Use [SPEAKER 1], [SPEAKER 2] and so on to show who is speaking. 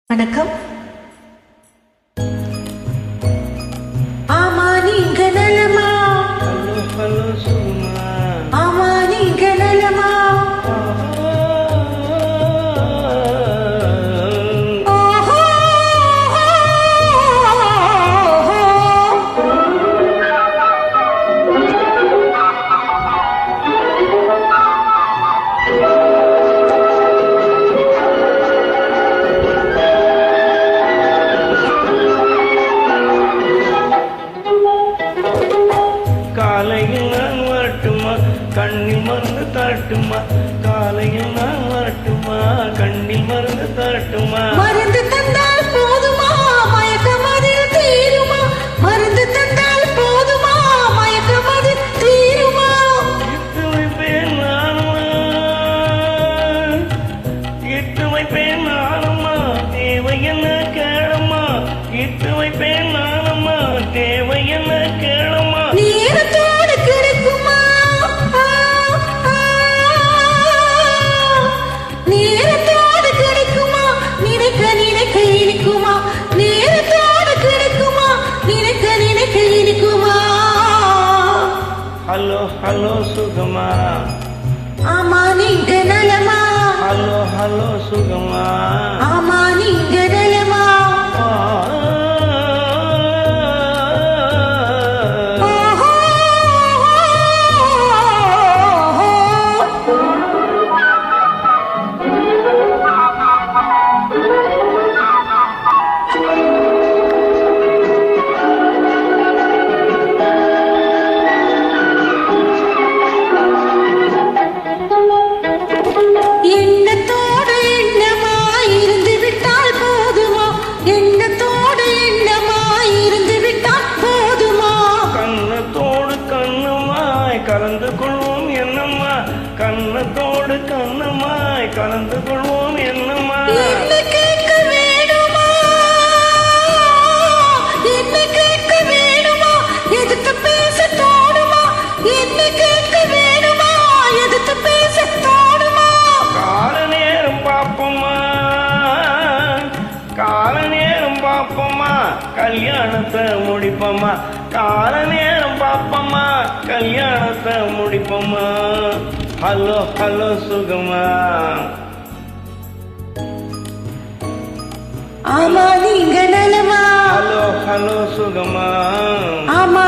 [SPEAKER 1] வணக்கம். ஆமா நீங்க நலமா?
[SPEAKER 2] ஹலோ ஹலோ சுகுமா.
[SPEAKER 1] ஆமா நீங்க நலமா?
[SPEAKER 2] காலையில் நான் வரட்டுமா, கண்ணில் மருந்து தரட்டுமா? காலையில் நான் வரட்டுமா, கண்ணில் மருந்து தரட்டுமா?
[SPEAKER 1] மருந்து தந்தால் போதுமா, மயக்கம் அதில் தீருமா? மருந்து தந்தால் போதுமா, மயக்கம் அதில் தீருமா?
[SPEAKER 2] இட்டு வைப்பேன் நானுமா, இட்டு வைப்பேன் நானுமா, தேவை என்ன கேளம்மா? இட்டு வைப்பேன் நானுமா, தேவை என்ன கேளம்மா?
[SPEAKER 1] நேரத்தோடு கிடைக்குமா? நேரத்தோடு கிடைக்குமா? நினைக்க நினைக்க இனிக்குமா? நேரத்தோடு கிடைக்குமா? நினைக்க நினைக்க இனிக்குமா?
[SPEAKER 2] ஹலோ ஹலோ சுகமா.
[SPEAKER 1] ஆமா நீங்க நலமா?
[SPEAKER 2] ஹலோ ஹலோ சுகமா.
[SPEAKER 1] ஆமா நீங்க நலமா? எண்ணத்தோடு எண்ணமாய் இருந்து விட்டால் போதுமா? எண்ணத்தோடு எண்ணமாய் இருந்து விட்டால் போதுமா?
[SPEAKER 2] கண்ணத்தோடு கண்ணுமாய் கலந்து கொள்வோம் என்னம்மா? கண்ணத்தோடு கண்ணுமாய் கலந்து கொள்வோம் என்னம்மா?
[SPEAKER 1] என்ன கேட்க வேணுமா? என்ன கேட்க வேணுமா? எதுக்கு பேச தோணுமா? என்ன கேட்க வேணுமா? எதுக்கு பேச தோணுமா?
[SPEAKER 2] கால நேரம் பாப்போமா, கால நேரம் பாப்போமா, கல்யாணத்தை முடிப்போமா? கால நேரம் பாப்போமா, கல்யாணத்தை முடிப்போமா? ஹலோ ஹலோ சுகமா.
[SPEAKER 1] ஆமா நீங்க நலமா?
[SPEAKER 2] ஹலோ ஹலோ சுகமா.
[SPEAKER 1] ஆமா